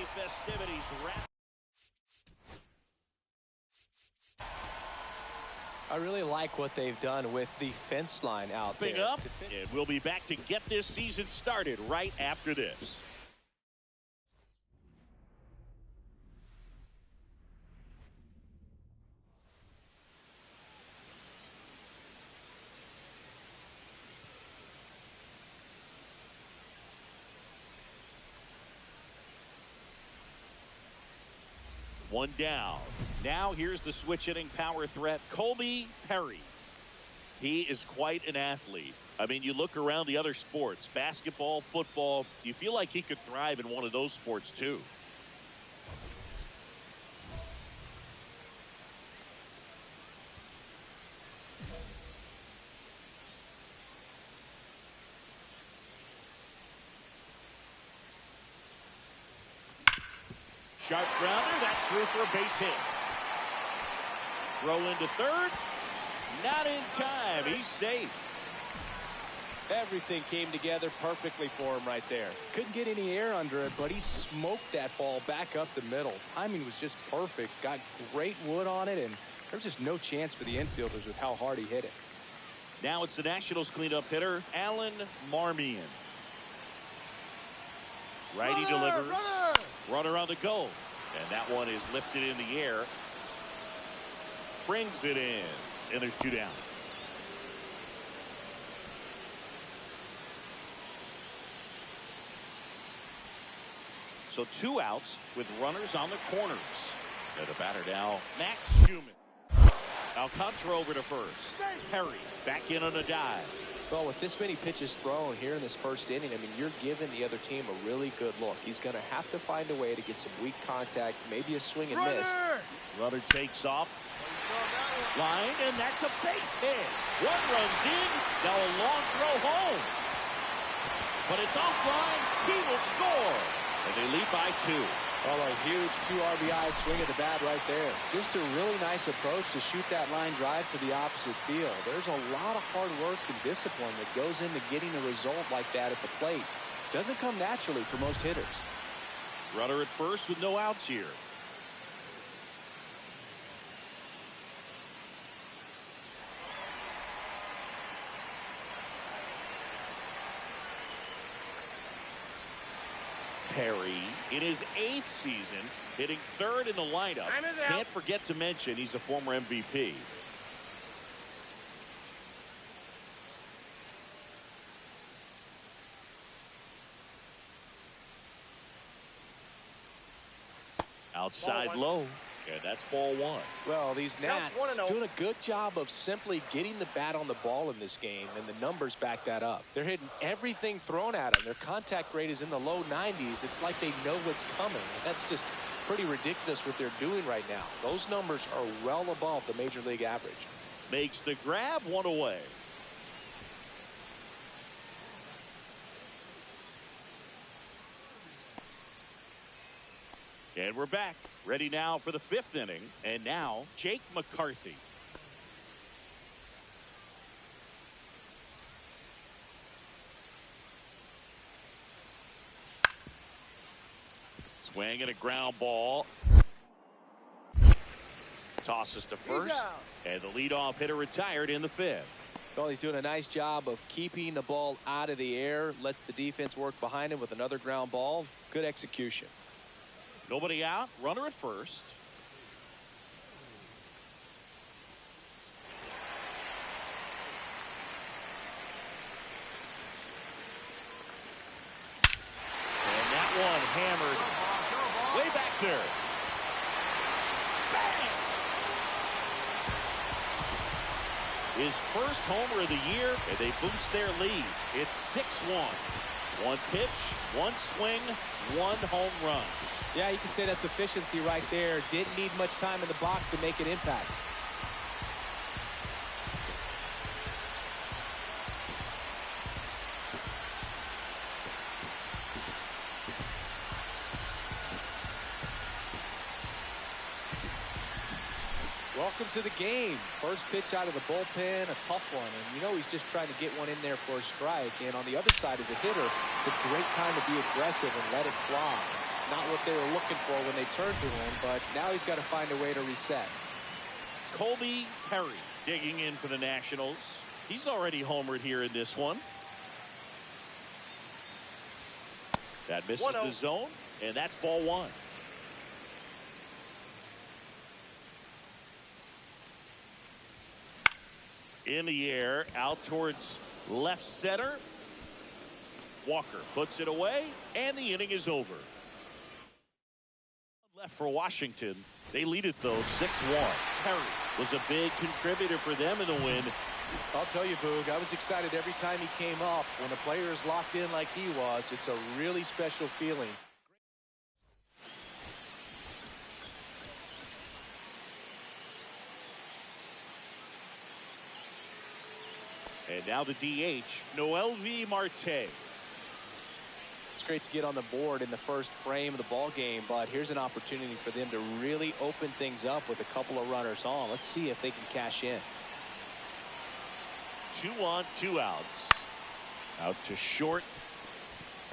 holiday festivities wrap. I really like what they've done with the fence line out there. Up, and we'll be back to get this season started right after this. One down. Now here's the switch hitting power threat, Colby Perry. He is quite an athlete. I mean, you look around the other sports, basketball, football, you feel like he could thrive in one of those sports too. Sharp grounder, that's through for a base hit. Throw into third. Not in time. He's safe. Everything came together perfectly for him right there. Couldn't get any air under it, but he smoked that ball back up the middle. Timing was just perfect. Got great wood on it, and there's just no chance for the infielders with how hard he hit it. Now it's the Nationals cleanup hitter, Alan Marmion. Righty delivers. Runner on the go. And that one is lifted in the air. Brings it in. And there's two down. So 2 outs with runners on the corners. And the batter now, Max Schumann. Alcantara over to first. Perry back in on a dive. Well, with this many pitches thrown here in this first inning, I mean, you're giving the other team a really good look. He's going to have to find a way to get some weak contact, maybe a swing and miss. Runner takes off. Line, and that's a base hit. One runs in. Now a long throw home. But it's offline. He will score. And they lead by 2. Well, a huge 2 RBI swing at the bat right there. Just a really nice approach to shoot that line drive to the opposite field. There's a lot of hard work and discipline that goes into getting a result like that at the plate. Doesn't come naturally for most hitters. Runner at first with no outs here. Perry in his 8th season, hitting 3rd in the lineup. Can't forget to mention he's a former MVP. Outside low. And that's ball 1. Well, these Nats doing a good job of simply getting the bat on the ball in this game, and the numbers back that up. They're hitting everything thrown at them. Their contact rate is in the low 90s. It's like they know what's coming. And that's just pretty ridiculous what they're doing right now. Those numbers are well above the major league average. Makes the grab, 1 away. And we're back. Ready now for the 5th inning. And now, Jake McCarthy. Swing and a ground ball. Tosses to first. And the leadoff hitter retired in the 5th. Well, he's doing a nice job of keeping the ball out of the air. Lets the defense work behind him with another ground ball. Good execution. Nobody out. Runner at first. And that one hammered way back there. Bang! His first homer of the year, and they boost their lead. It's 6-1. 1 pitch, 1 swing, 1 home run. Yeah, you can say that's efficiency right there. Didn't need much time in the box to make an impact. Welcome to the game. First pitch out of the bullpen, a tough one. And you know he's just trying to get one in there for a strike. And on the other side, as a hitter, it's a great time to be aggressive and let it fly. It's not what they were looking for when they turned to him, but now he's got to find a way to reset. Colby Perry digging in for the Nationals. He's already homered here in this one. That misses the zone, and that's ball one. In the air, out towards left center. Walker puts it away, and the inning is over. Left for Washington. They lead it, though, 6-1. Perry was a big contributor for them in the win. I'll tell you, Boog, I was excited every time he came up. When a player is locked in like he was, it's a really special feeling. And now the DH, Noelvi Marte. It's great to get on the board in the first frame of the ball game, but here's an opportunity for them to really open things up with a couple of runners on. Let's see if they can cash in. 2 on, 2 outs. Out to short.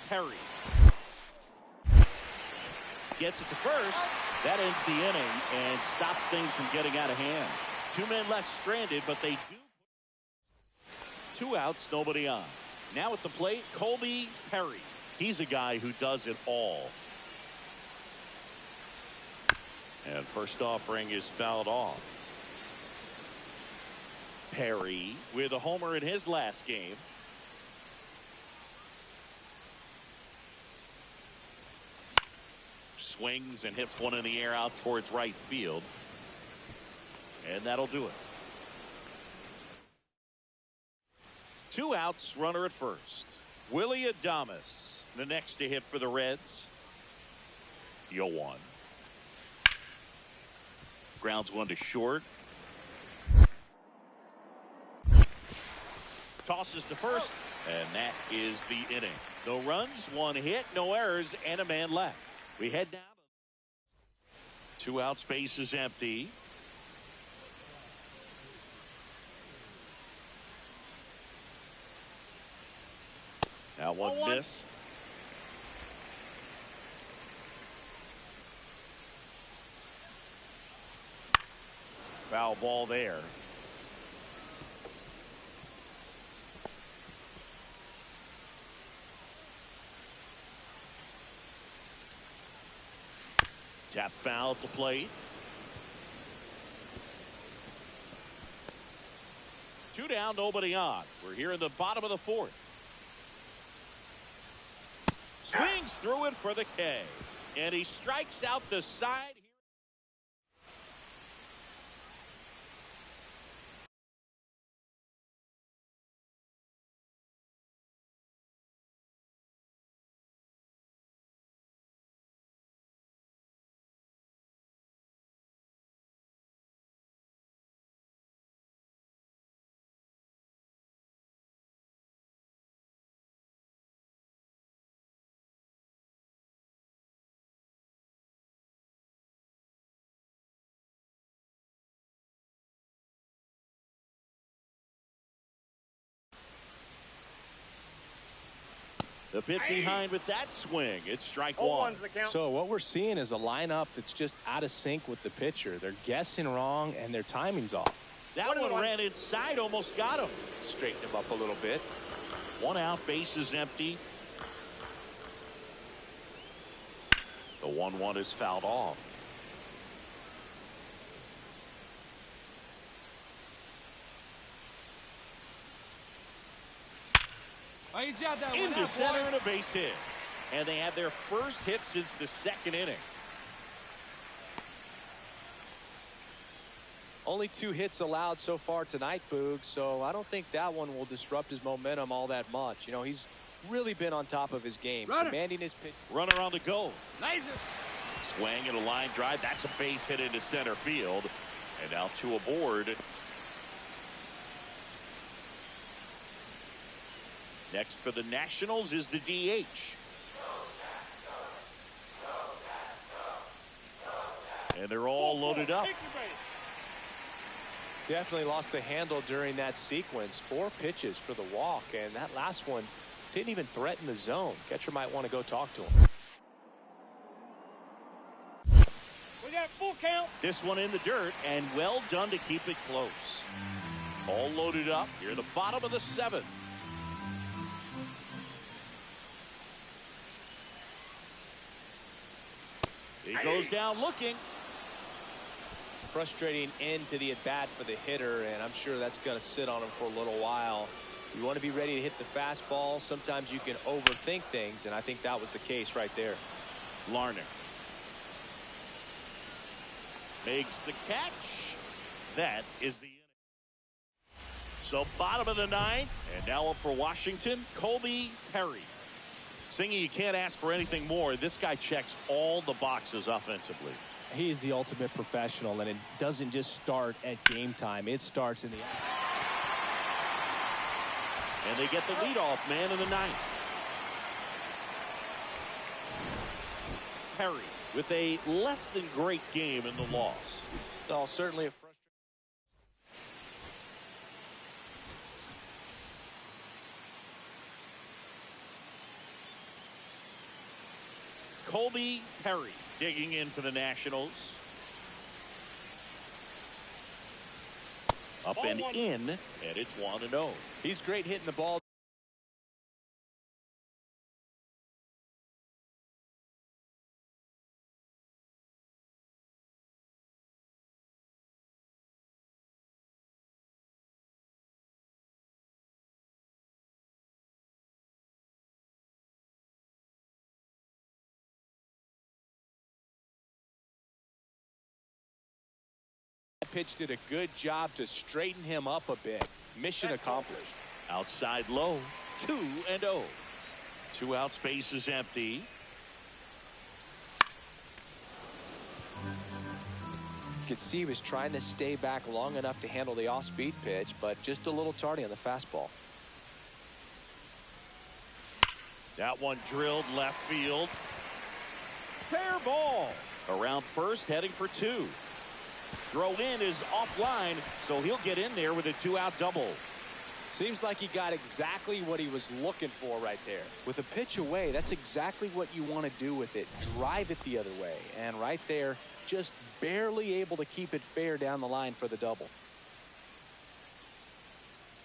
Perry gets it to first. That ends the inning and stops things from getting out of hand. 2 men left stranded, but they do. 2 outs, nobody on. Now at the plate, Colby Perry. He's a guy who does it all. And first offering is fouled off. Perry with a homer in his last game. Swings and hits one in the air out towards right field. And that'll do it. 2 outs, runner at first. Willie Adames, the next to hit for the Reds. 0-1. Grounds one to short. Tosses to first, and that is the inning. No runs, 1 hit, no errors, and a man left. We head down. 2 outs, base is empty. Now one missed. Foul ball there. Tap foul at the plate. 2 down, nobody on. We're here in the bottom of the 4th. Swings through it for the K. And he strikes out the side. The bit behind with that swing. It's strike one. So what we're seeing is a lineup that's just out of sync with the pitcher. They're guessing wrong and their timing's off. That one ran inside, almost got him. Straighten him up a little bit. 1 out, base is empty. The 1-1 is fouled off. Into center and a base hit. And they have their first hit since the 2nd inning. Only 2 hits allowed so far tonight, Boog, so I don't think that one will disrupt his momentum all that much. You know, he's really been on top of his game, commanding his pitch. Runner on the go. Nice. Swing and a line drive. That's a base hit into center field. And now 2 aboard. Next for the Nationals is the DH. And they're all loaded up. Definitely lost the handle during that sequence. 4 pitches for the walk, and that last one didn't even threaten the zone. Catcher might want to go talk to him. We got full count. This one in the dirt, and well done to keep it close. All loaded up. Here, the bottom of the 7th. He goes down looking. Frustrating end to the at-bat for the hitter, and I'm sure that's going to sit on him for a little while. You want to be ready to hit the fastball. Sometimes you can overthink things, and I think that was the case right there. Larner makes the catch. That is the inning. So bottom of the 9th, and now up for Washington, Colby Perry. Singy, you can't ask for anything more. This guy checks all the boxes offensively. He is the ultimate professional, and it doesn't just start at game time. It starts in the... And they get the leadoff man in the 9th. Perry with a less than great game in the loss. Well, certainly a Colby Perry digging in for the Nationals. Up and in, and it's 1-0. He's great hitting the ball. Pitch did a good job to straighten him up a bit. Mission accomplished. Outside low, 2-0. 2 out, space is empty. You could see he was trying to stay back long enough to handle the off-speed pitch, but just a little tardy on the fastball. That one drilled left field. Fair ball. Around first, heading for 2. Throw in is offline, so he'll get in there with a 2-out double. Seems like he got exactly what he was looking for right there. With a pitch away, that's exactly what you want to do with it. Drive it the other way. And right there, just barely able to keep it fair down the line for the double.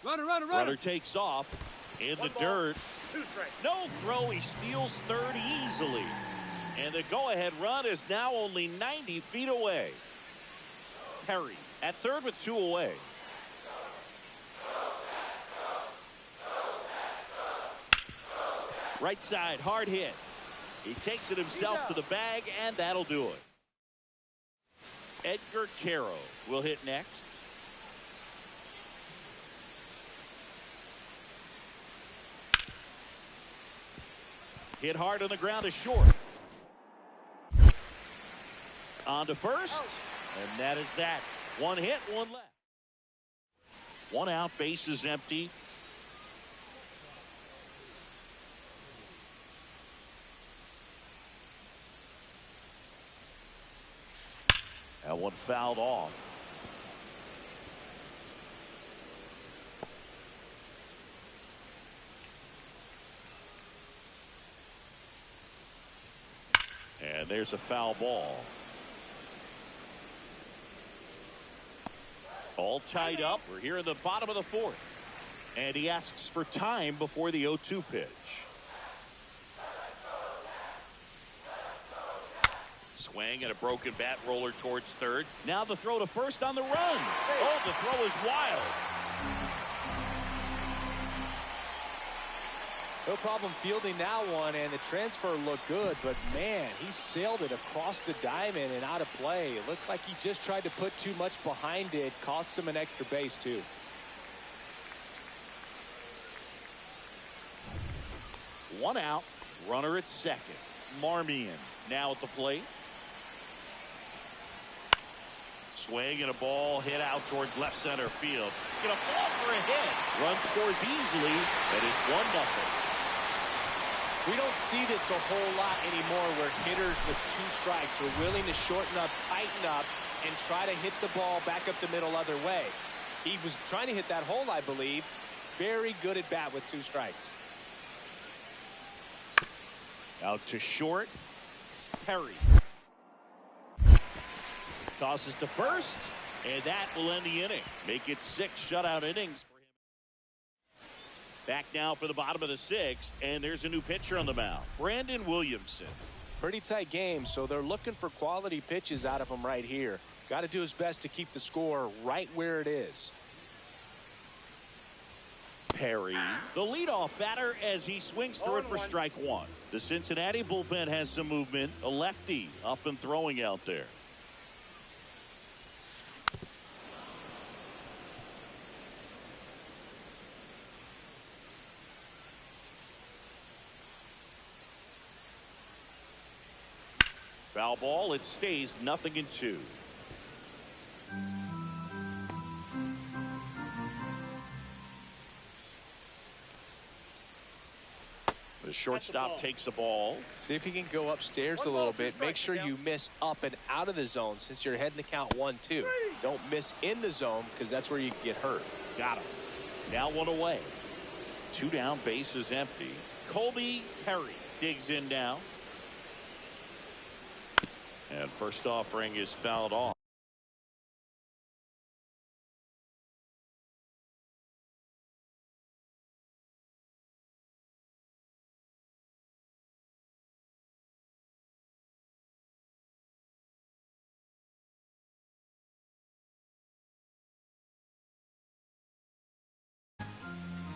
Runner takes off in the dirt. No throw. He steals third easily. And the go-ahead run is now only 90 feet away. Perry at third with 2 away. Right side, hard hit. He takes it himself to the bag, and that'll do it. Edgar Caro will hit next. Hit hard on the ground is short. On to first. And that is that. 1 hit, 1 left. 1 out, base is empty. That one fouled off. And there's a foul ball. All tied up. We're here in the bottom of the 4th. And he asks for time before the 0-2 pitch. Swing and a broken bat roller towards third. Now the throw to first on the run. Oh, the throw is wild. No problem fielding that one, and the transfer looked good, but man, he sailed it across the diamond and out of play. It looked like he just tried to put too much behind it, cost him an extra base too. One out, runner at second. Marmion now at the plate. Swing and a ball hit out towards left center field. It's going to fall for a hit. Run scores easily, and it's 1-0. We don't see this a whole lot anymore where hitters with 2 strikes are willing to shorten up, tighten up, and try to hit the ball back up the middle other way. He was trying to hit that hole, I believe. Very good at bat with 2 strikes. Out to short. Perry tosses to first, and that will end the inning. Make it 6 shutout innings for him. Back now for the bottom of the 6th, and there's a new pitcher on the mound, Brandon Williamson. Pretty tight game, so they're looking for quality pitches out of him right here. Got to do his best to keep the score right where it is. Perry, the leadoff batter, as he swings through it for strike 1. The Cincinnati bullpen has some movement. A lefty up and throwing out there. Foul ball. It stays 0-2. The shortstop takes the ball. See if he can go upstairs a little bit. Make sure you miss up and out of the zone since you're heading to count 1-2. Don't miss in the zone because that's where you get hurt. Got him. Now 1 away. 2 down, base is empty. Colby Perry digs in now. And first offering is fouled off.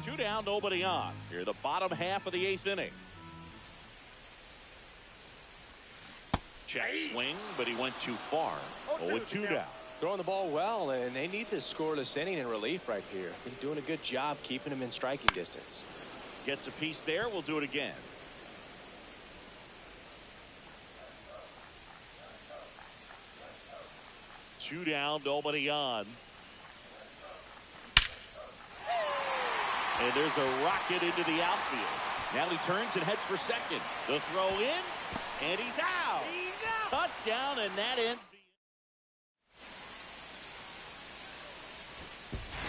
Two down, nobody on. Here, the bottom half of the 8th inning. Check swing, but he went too far. 0-2 down. Throwing the ball well, and they need this scoreless inning in relief right here. Been doing a good job keeping him in striking distance. Gets a piece there. We'll do it again. Two down, nobody on. And there's a rocket into the outfield. Now he turns and heads for second. The throw in, and he's out. Cut down, and that ends the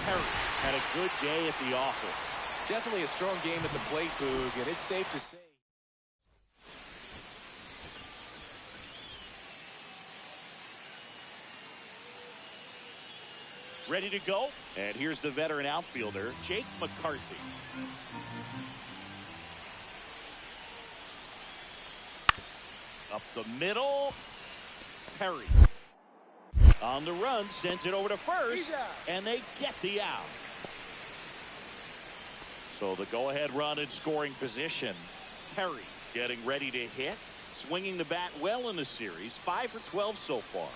Perry had a good day at the office. Definitely a strong game at the plate, Boog, and it's safe to say. Ready to go, and here's the veteran outfielder, Jake McCarthy. Up the middle, Perry. On the run, sends it over to first, and they get the out. So the go-ahead run in scoring position. Perry getting ready to hit, swinging the bat well in the series, 5 for 12 so far.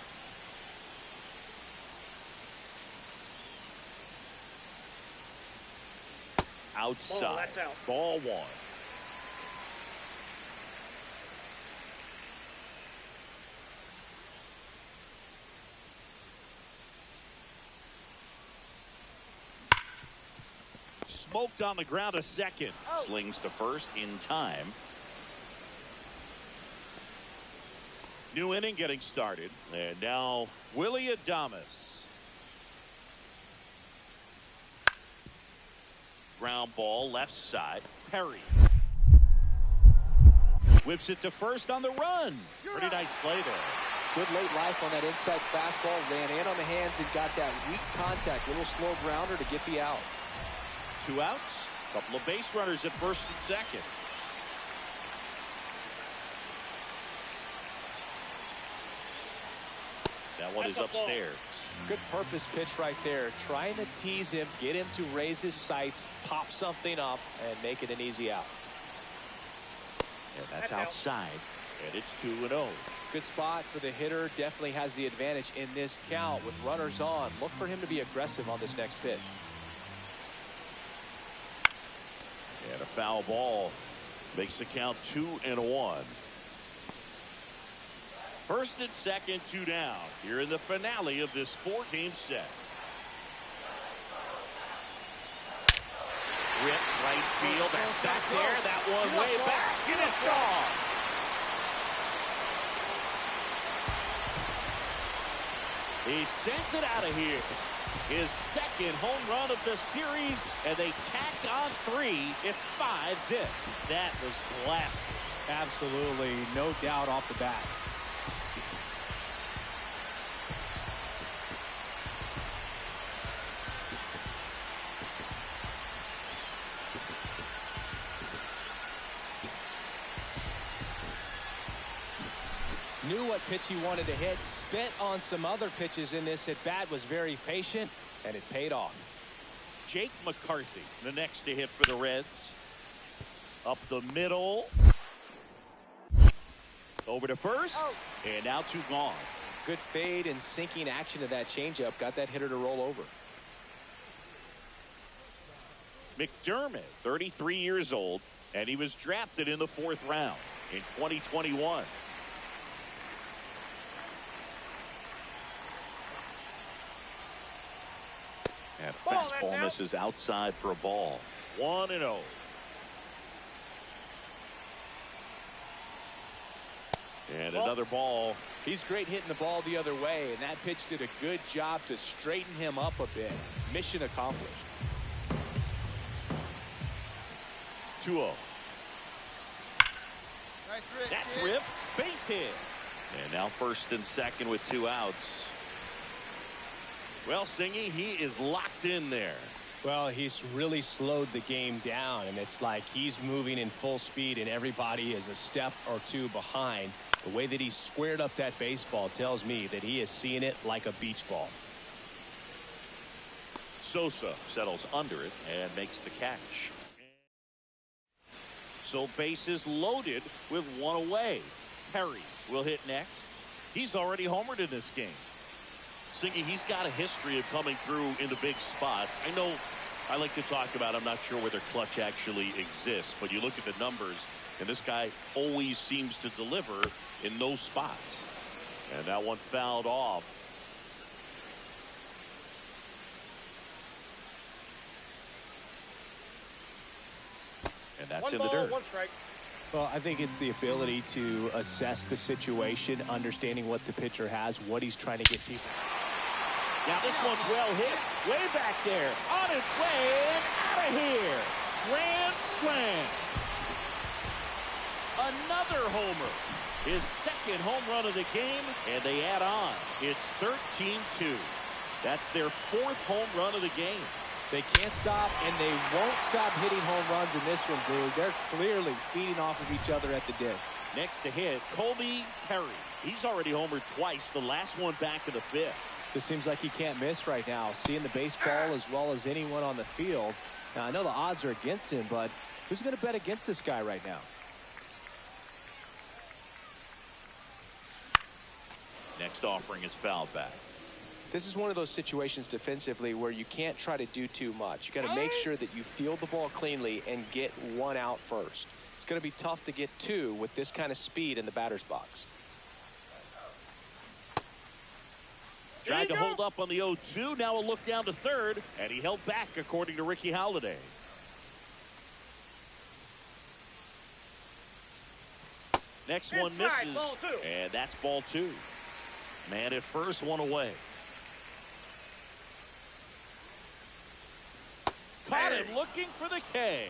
Outside, ball 1. Smoked on the ground a second. Slings to first in time. New inning getting started. And now Willie Adames. Ground ball left side. Perry whips it to first on the run. Pretty nice play there. Good late life on that inside fastball. Ran in on the hands and got that weak contact. Little slow grounder to get the out. 2 outs. Couple of base runners at first and second. That one is upstairs. Good purpose pitch right there. Trying to tease him, get him to raise his sights, pop something up, and make it an easy out. And that's outside. And it's 2-0. Good spot for the hitter. Definitely has the advantage in this count with runners on. Look for him to be aggressive on this next pitch. And a foul ball makes the count 2-1. First and second, 2 down. Here in the finale of this 4-game set. Rip right field. That's back there. That one way back, and it's gone. He sends it out of here. His second home run of the series, and they tack on 3. It's 5-zip. That was blasted. Absolutely, no doubt off the bat. Knew what pitch he wanted to hit, spent on some other pitches in this at bat, was very patient, and it paid off. Jake McCarthy, the next to hit for the Reds. Up the middle. Over to first. And now 2 gone. Good fade and sinking action of that changeup. Got that hitter to roll over. McDermott, 33 years old, and he was drafted in the 4th round in 2021. And fastball misses outside for a ball. 1-0. And another ball. He's great hitting the ball the other way, and that pitch did a good job to straighten him up a bit. Mission accomplished. 2-0. Nice rip. That's ripped. Base hit. And now first and second with 2 outs. Well, Singy, he is locked in there. Well, he's really slowed the game down, and it's like he's moving in full speed, and everybody is a step or 2 behind. The way that he squared up that baseball tells me that he is seeing it like a beach ball. Sosa settles under it and makes the catch. So bases loaded with 1 away. Perry will hit next. He's already homered in this game. Singy, he's got a history of coming through in the big spots. I know I like to talk about, I'm not sure whether clutch actually exists, but you look at the numbers, and this guy always seems to deliver in those spots. And that one fouled off. And that's in the dirt. 1 strike. Well, I think it's the ability to assess the situation, understanding what the pitcher has, what he's trying to get people. Now this one's well hit. Way back there. On its way and out of here. Grand slam. Another homer. His second home run of the game, and they add on. It's 13-2. That's their 4th home run of the game. They can't stop, and they won't stop hitting home runs in this one, Drew. They're clearly feeding off of each other at the dish. Next to hit, Colby Perry. He's already homered twice, the last one back in the 5th. Just seems like he can't miss right now. Seeing the baseball as well as anyone on the field. Now, I know the odds are against him, but who's going to bet against this guy right now? Next offering is fouled back. This is one of those situations defensively where you can't try to do too much. You got to make sure that you field the ball cleanly and get 1 out first. It's going to be tough to get 2 with this kind of speed in the batter's box. Tried to hold up on the 0-2. Now a look down to third, and he held back according to Ricky Holiday. Next one misses, and that's ball 2. Man at first, 1 away. Caught him looking for the K.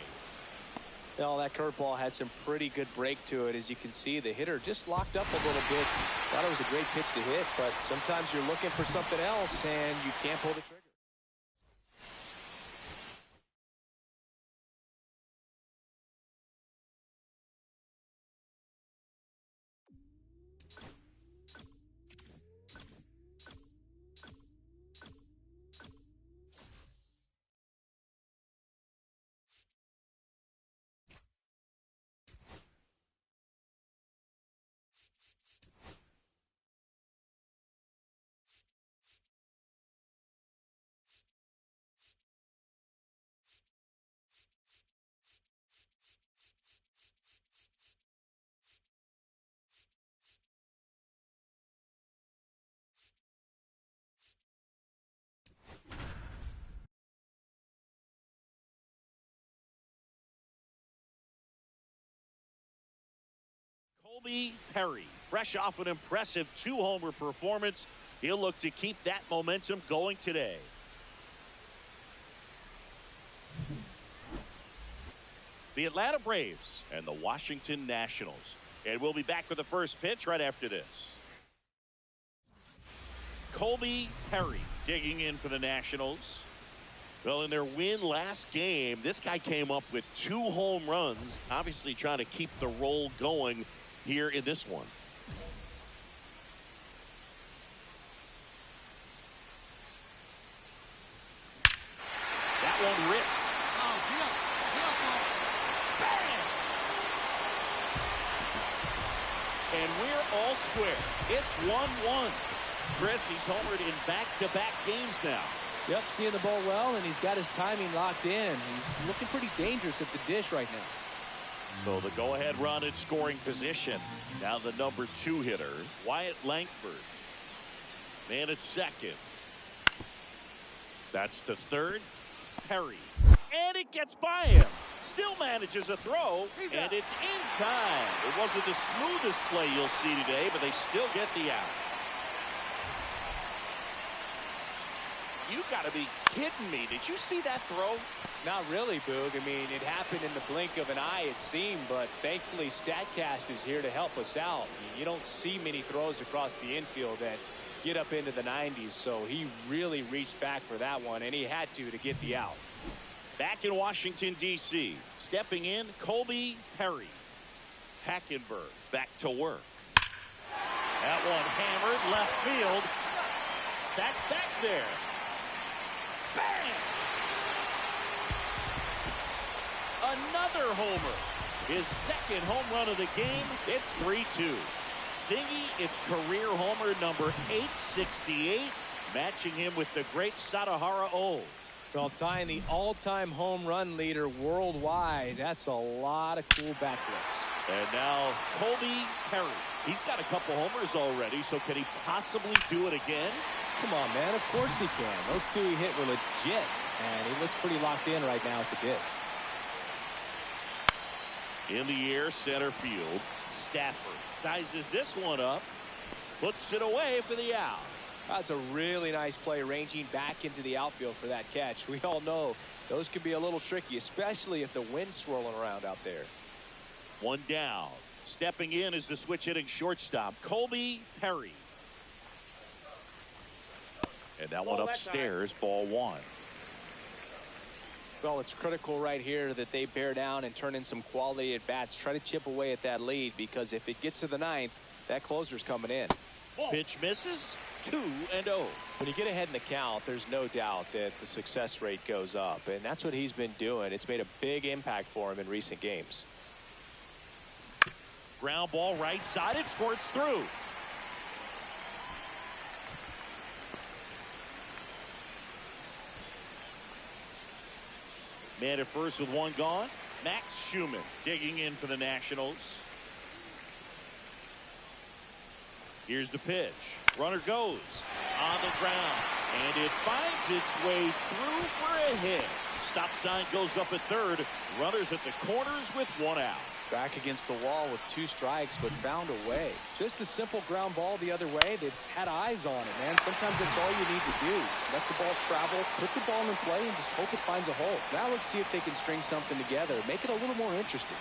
Well, that curveball had some pretty good break to it. As you can see, the hitter just locked up a little bit. Thought it was a great pitch to hit, but sometimes you're looking for something else, and you can't pull the trigger. Colby Perry, fresh off an impressive 2-homer performance, He'll look to keep that momentum going today. The Atlanta Braves and the Washington Nationals. And we'll be back with the first pitch right after this. Colby Perry digging in for the Nationals. Well, in their win last game, this guy came up with 2 home runs, obviously trying to keep the roll going here in this one. That one ripped. And we're all square. It's 1-1. Chris, he's homered in back-to-back games now. Yep, seeing the ball well, and he's got his timing locked in. He's looking pretty dangerous at the dish right now. So the go-ahead run in scoring position. Now the number 2 hitter, Wyatt Langford. Man at second. That's to third. Perry. And it gets by him. Still manages a throw, and it's in time. It wasn't the smoothest play you'll see today, but they still get the out. You got to be kidding me. Did you see that throw? Not really, Boog. I mean, it happened in the blink of an eye, it seemed, but thankfully StatCast is here to help us out. You don't see many throws across the infield that get up into the 90s, so he really reached back for that one, and he had to get the out. Back in Washington, D.C., stepping in, Colby Perry. Hackenberg back to work. That one hammered left field. That's back there. Bang! Another homer. His second home run of the game. It's 3-2. Singy, it's career homer number 868, matching him with the great Sadahara O. Well, tying the all-time home run leader worldwide. That's a lot of cool backflips. And now Colby Perry. He's got a couple homers already, so can he possibly do it again? Come on, man. Of course he can. Those 2 he hit were legit, and he looks pretty locked in right now at the dish. In the air, center field. Stafford sizes this one up, puts it away for the out. That's a really nice play, ranging back into the outfield for that catch. We all know those can be a little tricky, especially if the wind's swirling around out there. 1 down. Stepping in is the switch hitting shortstop, Colby Perry. And that one upstairs, ball 1. Well, it's critical right here that they bear down and turn in some quality at bats. Try to chip away at that lead, because if it gets to the 9th, that closer's coming in. Pitch misses. 2-0. When you get ahead in the count, there's no doubt that the success rate goes up, and that's what he's been doing. It's made a big impact for him in recent games. Ground ball right side. It squirts through. Man at first with 1 gone. Max Schumann digging in for the Nationals. Here's the pitch. Runner goes on the ground, and it finds its way through for a hit. Stop sign goes up at third. Runners at the corners with 1 out. Back against the wall with 2 strikes, but found a way. Just a simple ground ball the other way. They've had eyes on it, man. Sometimes that's all you need to do. Just let the ball travel, put the ball in play, and just hope it finds a hole. Now let's see if they can string something together. Make it a little more interesting.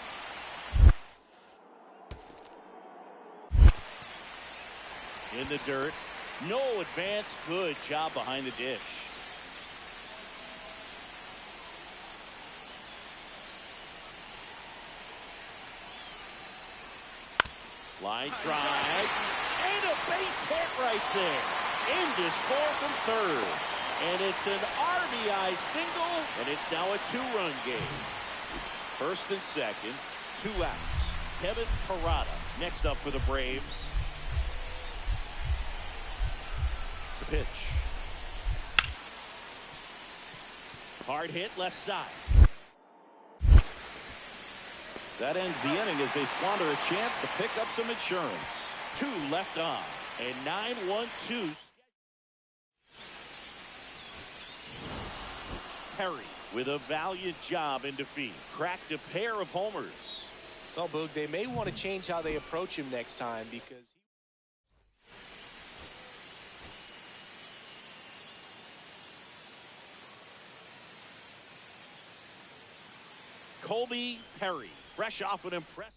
In the dirt. No advance. Good job behind the dish. Line drive. And a base hit right there. In to score from third. And it's an RBI single. And it's now a 2-run game. First and second. 2 outs. Kevin Parada next up for the Braves. The pitch. Hard hit left side. That ends the inning as they squander a chance to pick up some insurance. 2 left on. And 9-1-2. Perry with a valiant job in defeat. Cracked a pair of homers. Well, Boog, they may want to change how they approach him next time, because Colby Perry, fresh off an impressive.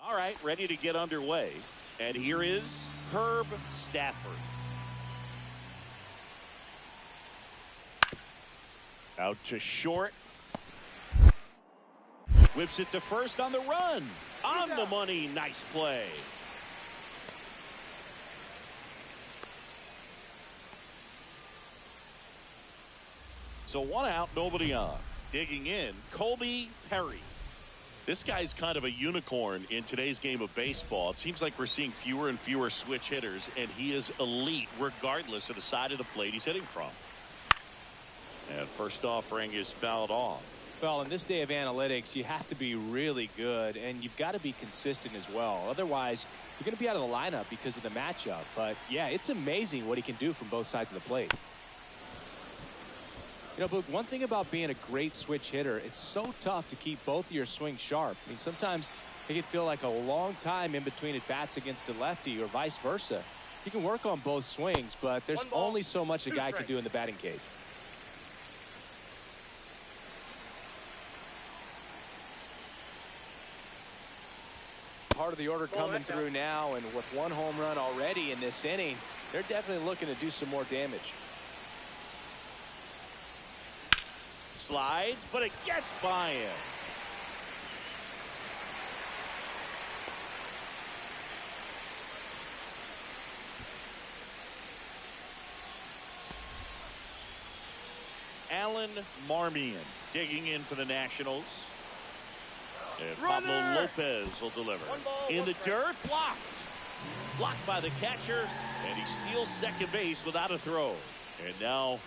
All right, ready to get underway. And here is Herb Stafford. Out to short. Whips it to first on the run. On the money. Nice play. So one out, nobody on. Digging in, Colby Perry. This guy's kind of a unicorn in today's game of baseball. It seems like we're seeing fewer and fewer switch hitters, and he is elite regardless of the side of the plate he's hitting from. And first offering is fouled off. Well, in this day of analytics, you have to be really good, and you've got to be consistent as well. Otherwise, you're going to be out of the lineup because of the matchup. But, yeah, it's amazing what he can do from both sides of the plate. You know, but one thing about being a great switch hitter, it's so tough to keep both of your swings sharp. I mean, sometimes it can feel like a long time in between at bats against a lefty or vice versa. You can work on both swings, but there's only so much a guy can do in the batting cage. Part of the order coming through now, and with one home run already in this inning, they're definitely looking to do some more damage. Slides, but it gets by him. Alan Marmion digging in for the Nationals. And Pablo Lopez will deliver. In the dirt, blocked. Blocked by the catcher, and he steals second base without a throw. And now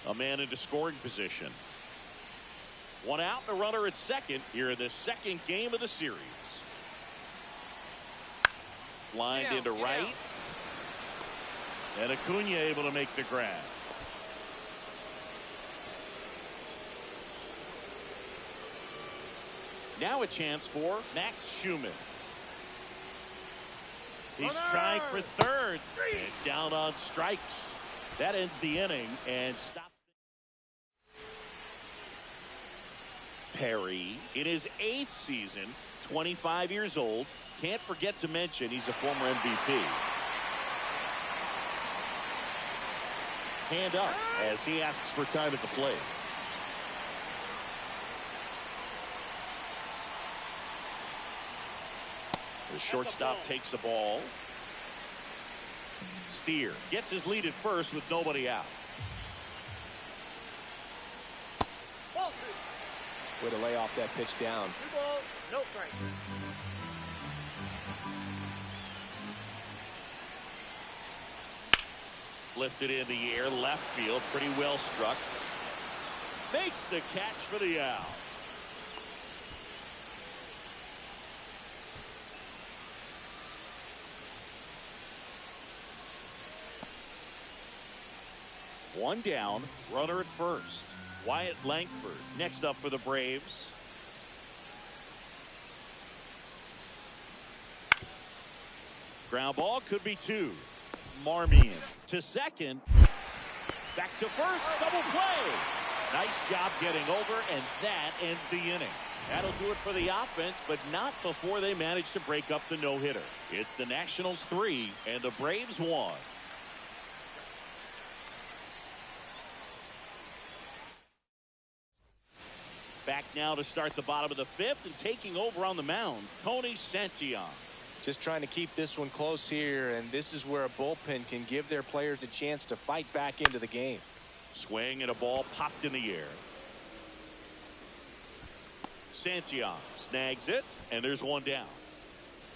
a man into scoring position. One out, and a runner at second here in the second game of the series. Lined into right. And Acuna able to make the grab. Now a chance for Max Schumann. He's trying for third. And down on strikes. That ends the inning and stops. Perry in his 8th season, 25 years old. Can't forget to mention he's a former MVP. Hand up as he asks for time at the plate. The shortstop takes the ball. Steer gets his lead at first with nobody out. Way to lay off that pitch down. No strike. Lifted in the air, left field, pretty well struck. Makes the catch for the out. One down, runner at first. Wyatt Langford next up for the Braves. Ground ball could be two. Marmion to second. Back to first. Double play. Nice job getting over, and that ends the inning. That'll do it for the offense, but not before they manage to break up the no-hitter. It's the Nationals 3 and the Braves 1. Back now to start the bottom of the 5th, and taking over on the mound, Tony Santillan. Just trying to keep this one close here, and this is where a bullpen can give their players a chance to fight back into the game. Swing and a ball popped in the air. Santillan snags it, and there's one down.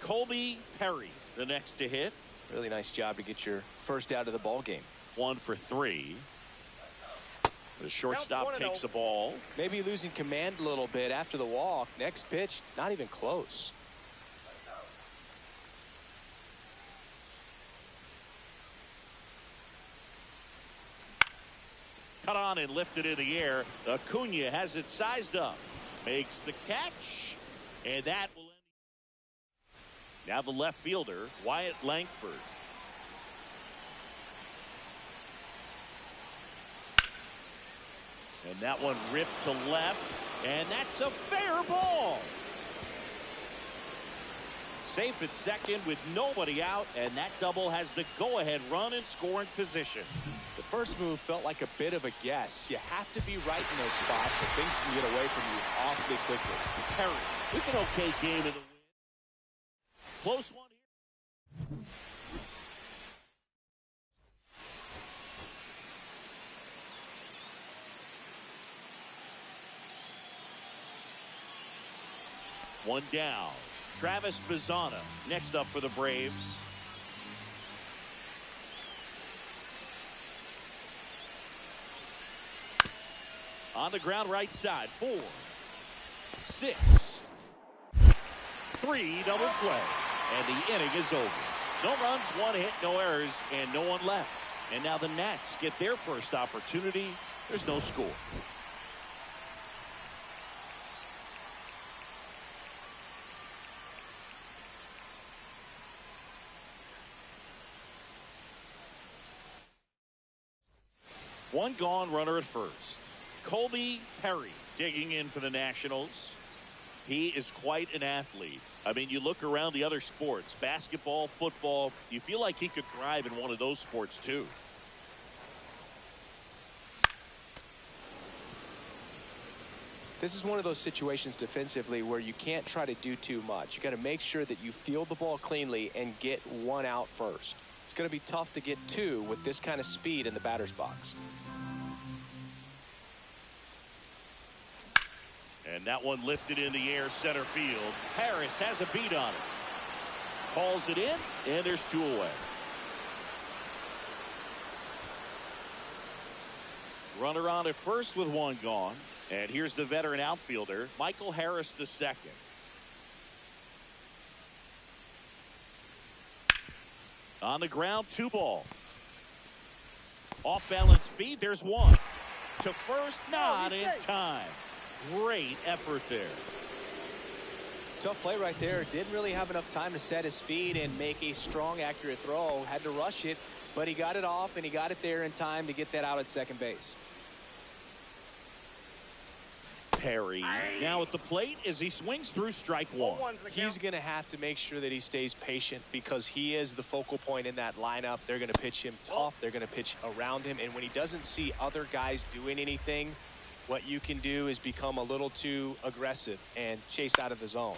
Colby Perry, the next to hit. Really nice job to get your first out of the ball game. 1 for 3. The shortstop takes the ball. Maybe losing command a little bit after the walk. Next pitch, not even close. Cut on and lifted in the air. Acuna has it sized up. Makes the catch. And that will end. Now the left fielder, Wyatt Langford. And that one ripped to left. And that's a fair ball. Safe at second with nobody out, and that double has the go-ahead run in scoring position. The first move felt like a bit of a guess. You have to be right in those spots, or things can get away from you awfully quickly. Perry with an okay game of the win. Close one here. One down. Travis Bazzana next up for the Braves. On the ground right side. 4, 6, 3 double play. And the inning is over. No runs, 1 hit, no errors, and no one left. And now the Nats get their first opportunity. There's no score. One gone, runner at first. Colby Perry digging in for the Nationals. He is quite an athlete. I mean, you look around the other sports, basketball, football, you feel like he could thrive in one of those sports too. This is one of those situations defensively where you can't try to do too much. You got to make sure that you field the ball cleanly and get one out first. It's going to be tough to get two with this kind of speed in the batter's box. And that one lifted in the air center field. Harris has a beat on it. Calls it in, and there's 2 away. Runner on at first with 1 gone. And here's the veteran outfielder, Michael Harris II. On the ground, 2 ball. Off balance feed, there's 1. To first, not in time. Great effort there. Tough play right there. Didn't really have enough time to set his feet and make a strong, accurate throw. Had to rush it, but he got it off, and he got it there in time to get that out at second base. Perry now at the plate as he swings through strike 1. He's going to have to make sure that he stays patient because he is the focal point in that lineup. They're going to pitch him tough. They're going to pitch around him. And when he doesn't see other guys doing anything, what you can do is become a little too aggressive and chase out of the zone.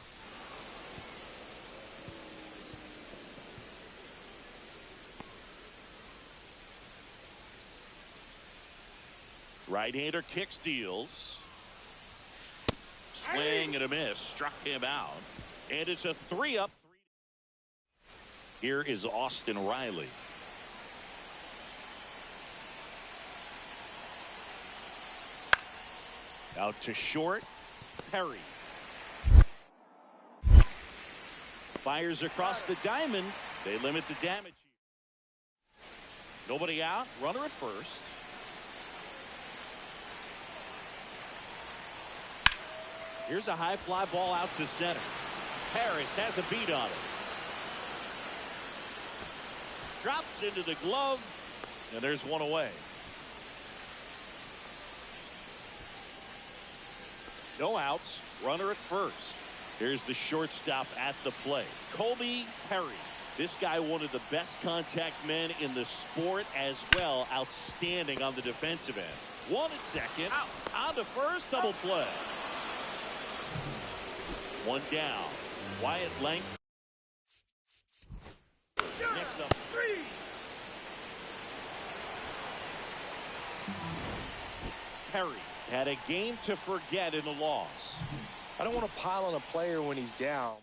Right-hander kick steals. Swing and a miss. Struck him out. And it's a 3-up. Here is Austin Riley. Out to short. Perry. Fires across the diamond. They limit the damage. Nobody out. Runner at first. Here's a high fly ball out to center. Harris has a beat on it. Drops into the glove, and there's 1 away. No outs. Runner at first. Here's the shortstop at the plate. Colby Perry. This guy, one of the best contact men in the sport as well. Outstanding on the defensive end. 1 at second. Out. On to first. Double play. 1 down. Wyatt Length. Next up. 3. Perry had a game to forget in the loss. I don't want to pile on a player when he's down.